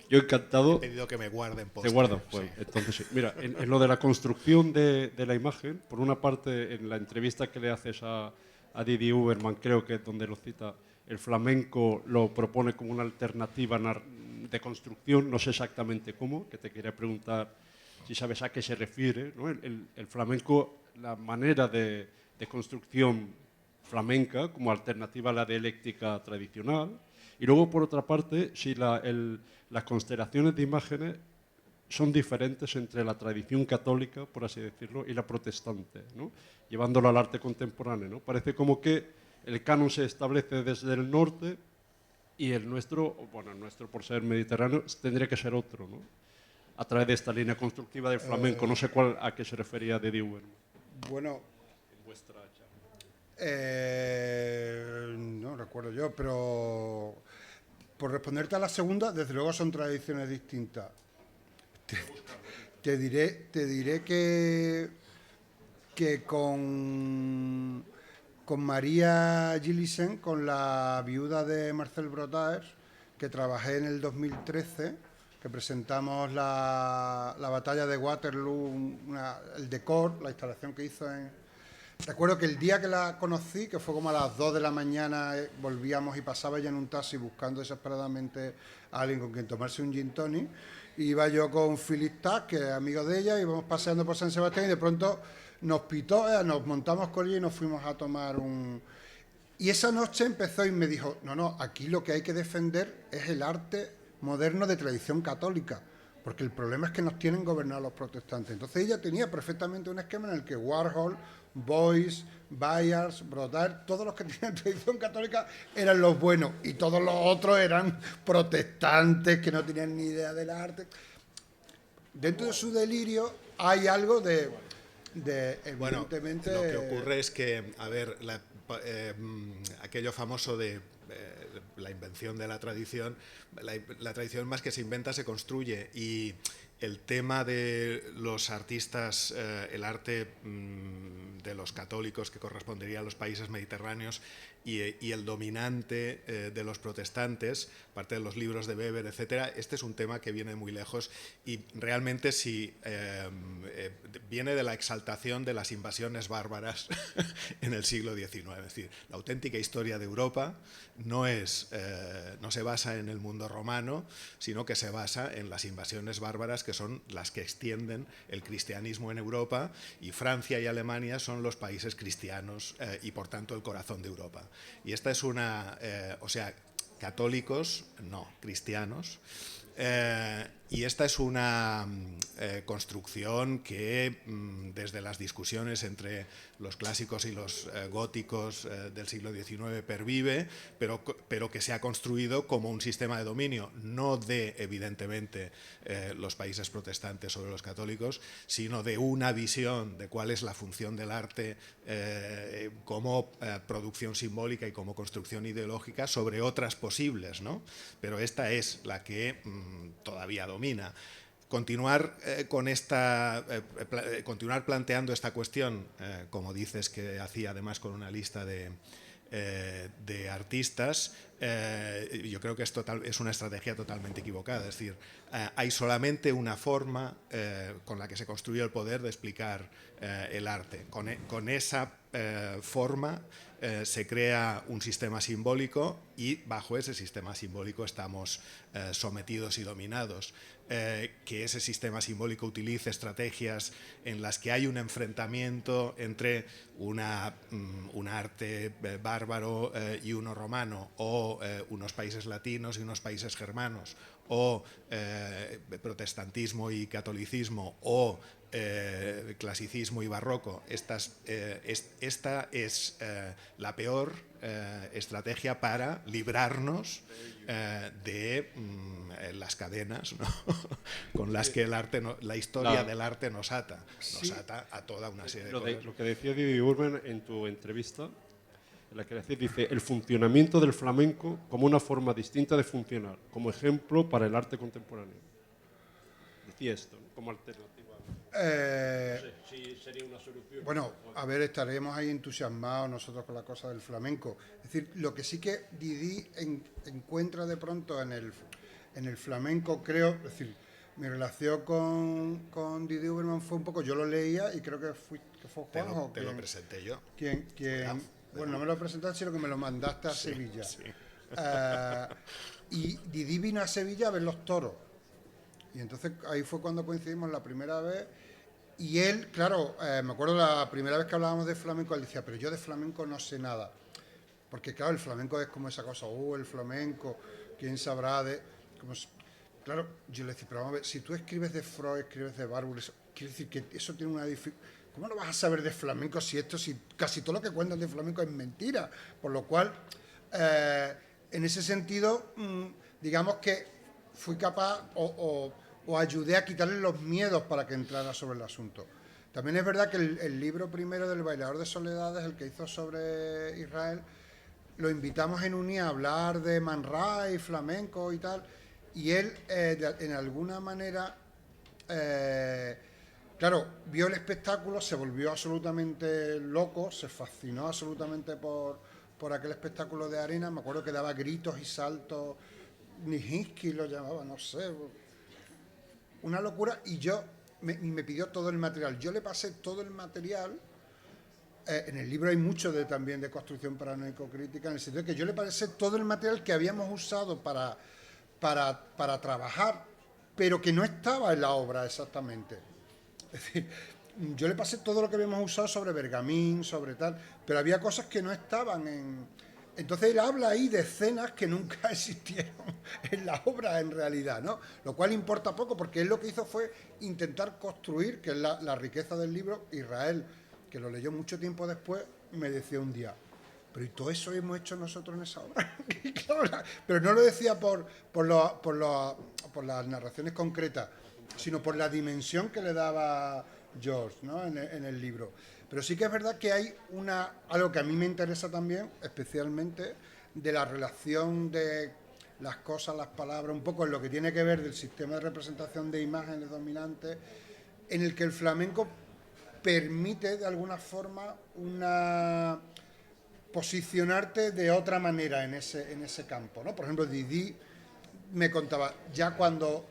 Yo encantado. He pedido que me guarden postre. ¿Te guardan? Pues, sí. entonces sí. Mira, en lo de la construcción de la imagen, por una parte, en la entrevista que le haces a Didi Uberman, creo que es donde lo cita, el flamenco lo propone como una alternativa de construcción, no sé exactamente cómo, que te quería preguntar si sabes a qué se refiere, ¿no? El flamenco, la manera de construcción flamenca como alternativa a la dialéctica tradicional. Y luego, por otra parte, si las constelaciones de imágenes son diferentes entre la tradición católica, por así decirlo, y la protestante, ¿no? Llevándolo al arte contemporáneo, ¿no? Parece como que el canon se establece desde el norte y el nuestro, bueno, el nuestro por ser mediterráneo, tendría que ser otro, ¿no? A través de esta línea constructiva del flamenco. No sé a qué se refería de Dewey. Bueno, En vuestra charla. No recuerdo yo, pero por responderte a la segunda, desde luego son tradiciones distintas. Te diré que con María Gillisen, con la viuda de Marcel Brodaers, que trabajé en el 2013, que presentamos la batalla de Waterloo, el decor, la instalación que hizo en... Recuerdo que el día que la conocí, que fue como a las 2 de la mañana, volvíamos y pasaba ella en un taxi buscando desesperadamente a alguien con quien tomarse un gin tonic. Iba yo con Philip Tack, que es amigo de ella, íbamos paseando por San Sebastián y de pronto nos pitó, nos montamos con ella y nos fuimos a tomar un... Y esa noche empezó y me dijo, no, aquí lo que hay que defender es el arte moderno de tradición católica, porque el problema es que nos tienen gobernados los protestantes. Entonces ella tenía perfectamente un esquema en el que Warhol, Beuys, Bayard, Brodart, todos los que tenían tradición católica eran los buenos y todos los otros eran protestantes que no tenían ni idea del arte. Dentro de su delirio hay algo de evidentemente... Bueno, lo que ocurre es que, a ver, aquello famoso de la invención de la tradición, la tradición más que se inventa se construye, y el tema de los artistas, el arte de los católicos que correspondería a los países mediterráneos y el dominante de los protestantes, parte de los libros de Weber, etcétera, este es un tema que viene muy lejos y realmente viene de la exaltación de las invasiones bárbaras en el siglo XIX. Es decir, la auténtica historia de Europa no se basa en el mundo romano, sino que se basa en las invasiones bárbaras, que son las que extienden el cristianismo en Europa, y Francia y Alemania son los países cristianos y por tanto el corazón de Europa. Y esta es católicos, no, cristianos. Y esta es una construcción que desde las discusiones entre los clásicos y los góticos del siglo XIX pervive, pero que se ha construido como un sistema de dominio, no de, evidentemente, los países protestantes sobre los católicos, sino de una visión de cuál es la función del arte como producción simbólica y como construcción ideológica sobre otras posibles, ¿no? Pero esta es la que todavía domina. Continuar continuar planteando esta cuestión, como dices que hacía además con una lista de de artistas, yo creo que es una estrategia totalmente equivocada. Es decir, hay solamente una forma con la que se construye el poder de explicar el arte. Con esa forma se crea un sistema simbólico y bajo ese sistema simbólico estamos sometidos y dominados. Que ese sistema simbólico utilice estrategias en las que hay un enfrentamiento entre un arte bárbaro y uno romano, o unos países latinos y unos países germanos, o protestantismo y catolicismo, o clasicismo y barroco. Esta es la peor estrategia para librarnos de las cadenas, ¿no? con las que el arte la historia del arte nos ata a toda una serie de cosas. Lo que decía Didi Urban en tu entrevista, en la que dice el funcionamiento del flamenco como una forma distinta de funcionar, como ejemplo para el arte contemporáneo. Decía esto, ¿no? Como alternativa. No sé si sería una solución. Bueno, a ver, estaremos ahí entusiasmados nosotros con la cosa del flamenco. Es decir, lo que sí que Didi encuentra de pronto en el flamenco, creo, es decir, mi relación con Didi Uberman fue un poco, yo lo leía y creo que fue Juanjo. Te lo presenté yo. Bueno, no me lo presentaste, sino que me lo mandaste a Sevilla. Sí. Y Didi vino a Sevilla a ver los toros. Y entonces ahí fue cuando coincidimos la primera vez. Y él, claro, me acuerdo la primera vez que hablábamos de flamenco, él decía, pero yo de flamenco no sé nada. Porque claro, el flamenco es como esa cosa, el flamenco, ¿quién sabrá de...? Claro, yo le decía, pero vamos a ver, si tú escribes de Freud, escribes de Barbour, quiere decir que eso tiene una dificultad. ¿Cómo no vas a saber de flamenco si casi todo lo que cuentan de flamenco es mentira? Por lo cual, en ese sentido, digamos que fui capaz o ayudé a quitarle los miedos para que entrara sobre el asunto. También es verdad que el libro primero del Bailador de Soledades, el que hizo sobre Israel, lo invitamos en Uní a hablar de Man Ray, flamenco y tal, y él, en alguna manera, claro, vio el espectáculo, se volvió absolutamente loco, se fascinó absolutamente por aquel espectáculo de arena. Me acuerdo que daba gritos y saltos, Nijinsky lo llamaba, no sé, una locura. Y me pidió todo el material. Yo le pasé todo el material. En el libro hay mucho también de construcción paranoico-crítica, en el sentido de que yo le pasé todo el material que habíamos usado para trabajar, pero que no estaba en la obra exactamente. Es decir, yo le pasé todo lo que habíamos usado sobre Bergamín, sobre tal, pero había cosas que no estaban en... Entonces él habla ahí de escenas que nunca existieron en la obra en realidad, ¿no? Lo cual importa poco, porque él lo que hizo fue intentar construir, que es la riqueza del libro. Israel, que lo leyó mucho tiempo después, me decía un día, pero ¿y todo eso hemos hecho nosotros en esa obra? Pero no lo decía por las narraciones concretas, sino por la dimensión que le daba George, ¿no? en el libro. Pero sí que es verdad que hay algo que a mí me interesa también, especialmente, de la relación de las cosas, las palabras, un poco en lo que tiene que ver del sistema de representación de imágenes dominantes, en el que el flamenco permite de alguna forma posicionarte de otra manera en ese campo, ¿no? Por ejemplo, Didi me contaba, ya cuando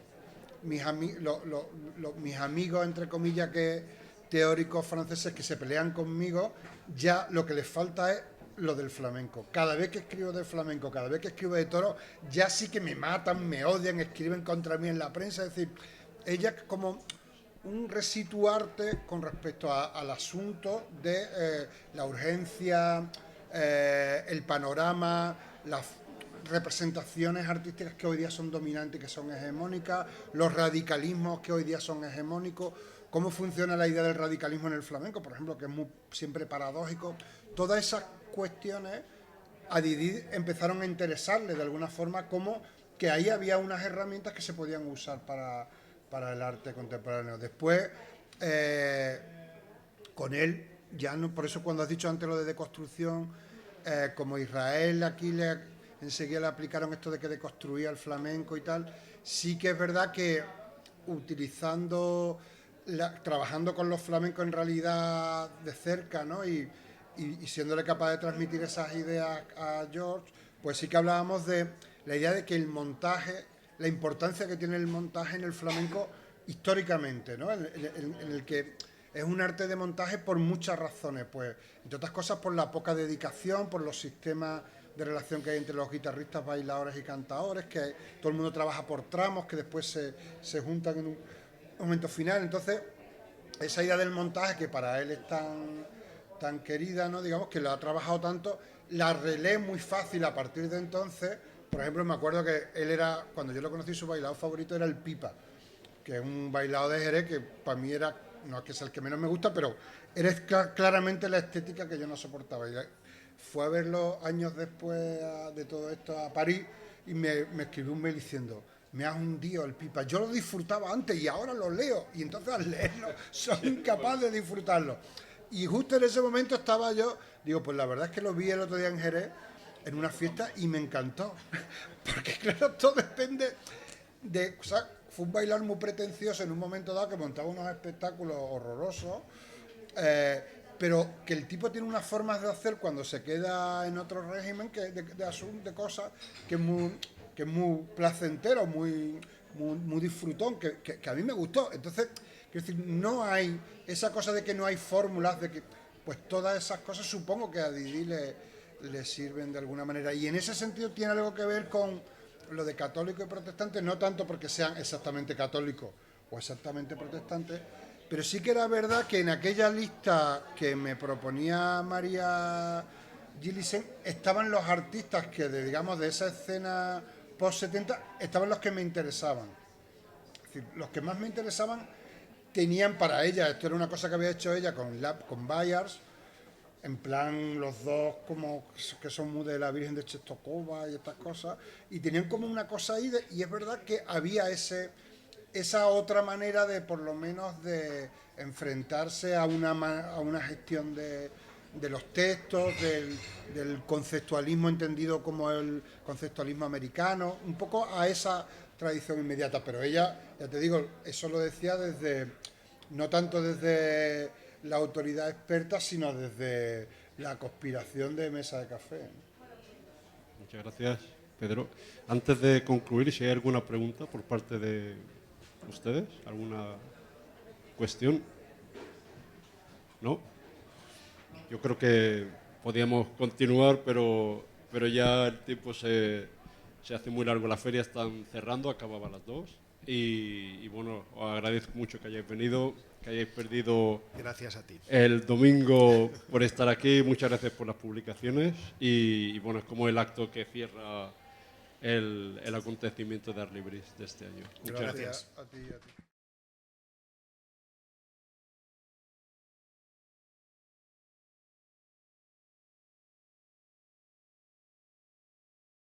mis amigos, entre comillas, que teóricos franceses que se pelean conmigo, ya lo que les falta es lo del flamenco. Cada vez que escribo de flamenco, cada vez que escribo de toro, ya sí que me matan, me odian, escriben contra mí en la prensa. Es decir, ella como un resituarte con respecto al asunto de la urgencia, el panorama, las representaciones artísticas que hoy día son dominantes y que son hegemónicas, los radicalismos que hoy día son hegemónicos, cómo funciona la idea del radicalismo en el flamenco, por ejemplo, que es siempre paradójico. Todas esas cuestiones a Didi empezaron a interesarle de alguna forma, como que ahí había unas herramientas que se podían usar para el arte contemporáneo. Después, con él, ya no, por eso cuando has dicho antes lo de deconstrucción, como Israel aquí enseguida le aplicaron esto de que deconstruía el flamenco y tal, sí que es verdad que trabajando con los flamencos en realidad de cerca, ¿no? Y y siéndole capaz de transmitir esas ideas a George, pues sí que hablábamos de la idea de que el montaje, la importancia que tiene el montaje en el flamenco históricamente, ¿no? En el que es un arte de montaje por muchas razones, pues entre otras cosas por la poca dedicación, por los sistemas de relación que hay entre los guitarristas, bailadores y cantadores, que todo el mundo trabaja por tramos que después se juntan en un momento final. Entonces, esa idea del montaje que para él es tan querida, ¿no? Digamos que lo ha trabajado tanto, la relé muy fácil a partir de entonces. Por ejemplo, me acuerdo que él era, cuando yo lo conocí, su bailado favorito era el pipa, que es un bailado de Jerez que para mí era, no es que sea el que menos me gusta, pero era claramente la estética que yo no soportaba. Y fue a verlo años después de todo esto a París y me escribió un mail diciendo: me has hundido el pipa. Yo lo disfrutaba antes y ahora lo leo. Y entonces al leerlo soy incapaz de disfrutarlo. Y justo en ese momento estaba yo, digo, pues la verdad es que lo vi el otro día en Jerez, en una fiesta, y me encantó. Porque claro, todo depende de... O sea, fue un bailar muy pretencioso en un momento dado que montaba unos espectáculos horrorosos, pero que el tipo tiene unas formas de hacer cuando se queda en otro régimen que de cosas que es muy placentero, muy disfrutón, que a mí me gustó. Entonces, quiero decir, no hay esa cosa de que no hay fórmulas, de que pues todas esas cosas supongo que a Didi le sirven de alguna manera. Y en ese sentido tiene algo que ver con lo de católico y protestante, no tanto porque sean exactamente católicos o exactamente protestantes, pero sí que era verdad que en aquella lista que me proponía María Gillisen estaban los artistas que, digamos, de esa escena post-70, estaban los que me interesaban. Es decir, los que más me interesaban tenían para ella, esto era una cosa que había hecho ella con Bayars, en plan los dos como que son muy de la Virgen de Czestochowa y estas cosas, y tenían como una cosa ahí, y es verdad que había esa otra manera de por lo menos de enfrentarse a una gestión de los textos, del conceptualismo entendido como el conceptualismo americano, un poco a esa tradición inmediata. Pero ella, ya te digo, eso lo decía no tanto desde la autoridad experta, sino desde la conspiración de mesa de café. Muchas gracias, Pedro. Antes de concluir, si hay alguna pregunta por parte de ustedes, alguna cuestión. ¿No? Yo creo que podíamos continuar, pero ya el tiempo se hace muy largo. Las ferias están cerrando, acababa a las 2. Y bueno, os agradezco mucho que hayáis venido, que hayáis perdido Gracias a ti. el domingo por estar aquí. Muchas gracias por las publicaciones. Y bueno, es como el acto que cierra el acontecimiento de Art Libris de este año. Muchas gracias. A ti.